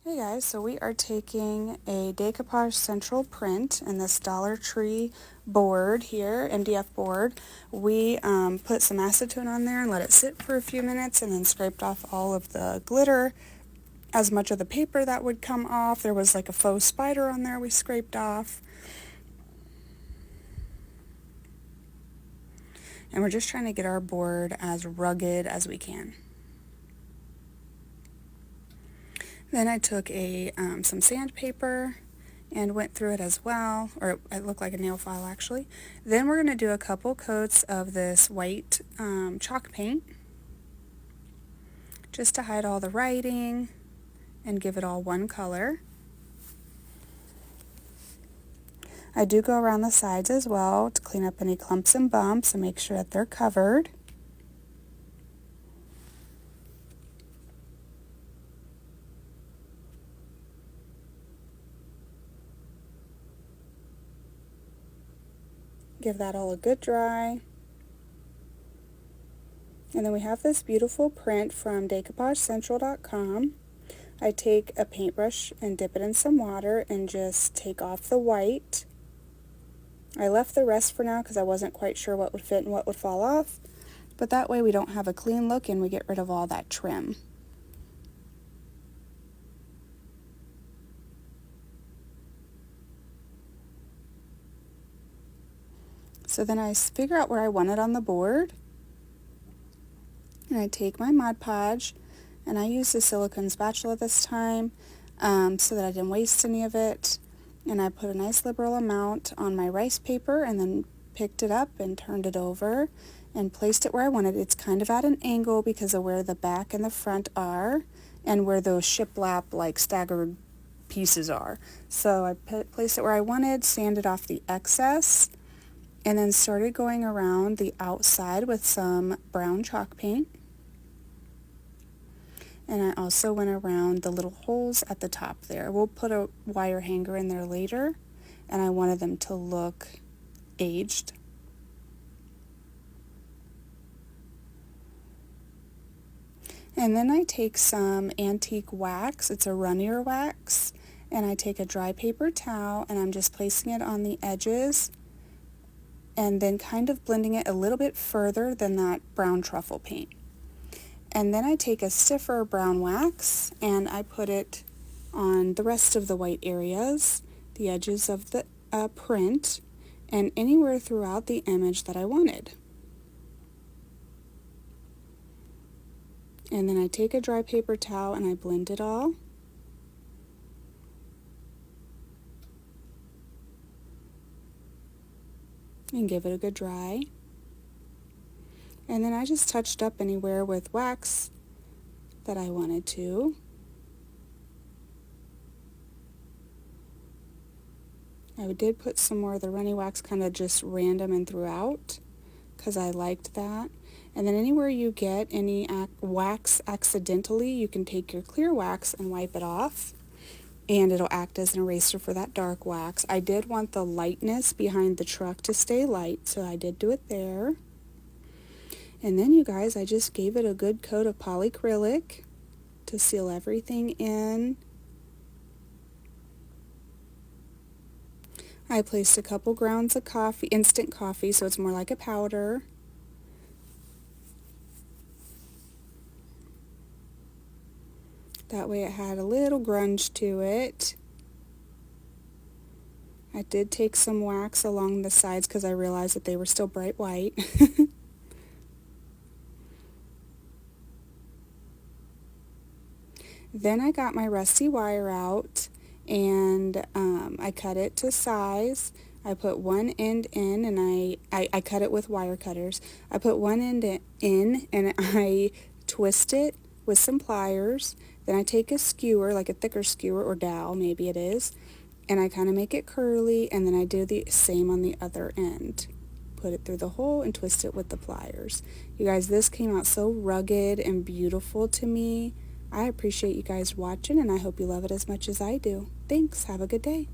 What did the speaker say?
Hey guys, so we are taking a decoupage central print in this Dollar Tree board here, MDF board. We put some acetone on there and let it sit for a few minutes and then scraped off all of the glitter, as much of the paper that would come off. There was like a faux spider on there we scraped off. And we're just trying to get our board as rugged as we can. Then I took some sandpaper and went through it as well, or it looked like a nail file actually. Then we're going to do a couple coats of this white chalk paint just to hide all the writing and give it all one color. I do go around the sides as well to clean up any clumps and bumps and make sure that they're covered. Give that all a good dry. And then we have this beautiful print from DecoupageCentral.com. I take a paintbrush and dip it in some water and just take off the white. I left the rest for now because I wasn't quite sure what would fit and what would fall off. But that way we don't have a clean look and we get rid of all that trim. So then I figure out where I want it on the board, and I take my Mod Podge, and I use the silicone spatula this time so that I didn't waste any of it, and I put a nice liberal amount on my rice paper and then picked it up and turned it over and placed it where I wanted. It's kind of at an angle because of where the back and the front are and where those shiplap like staggered pieces are. So I placed it where I wanted, sanded off the excess, and then started going around the outside with some brown chalk paint. And I also went around the little holes at the top there. We'll put a wire hanger in there later, and I wanted them to look aged. And then I take some antique wax. It's a runnier wax, and I take a dry paper towel and I'm just placing it on the edges and then kind of blending it a little bit further than that brown truffle paint. And then I take a stiffer brown wax and I put it on the rest of the white areas, the edges of the print, and anywhere throughout the image that I wanted. And then I take a dry paper towel and I blend it all. And give it a good dry. And then I just touched up anywhere with wax that I wanted to. I did put some more of the runny wax kind of just random and throughout because I liked that. And then anywhere you get any wax accidentally, you can take your clear wax and wipe it off. And it'll act as an eraser for that dark wax. I did want the lightness behind the truck to stay light, so I did do it there. And then, you guys, I just gave it a good coat of polyacrylic to seal everything in. I placed a couple grounds of coffee, instant coffee, so it's more like a powder. That way it had a little grunge to it. I did take some wax along the sides because I realized that they were still bright white. Then I got my rusty wire out and I cut it to size. I put one end in and I cut it with wire cutters. I put one end in and I twist it with some pliers. Then I take a skewer, like a thicker skewer or dowel, maybe it is, and I kind of make it curly, and then I do the same on the other end. Put it through the hole and twist it with the pliers. You guys, this came out so rugged and beautiful to me. I appreciate you guys watching, and I hope you love it as much as I do. Thanks. Have a good day.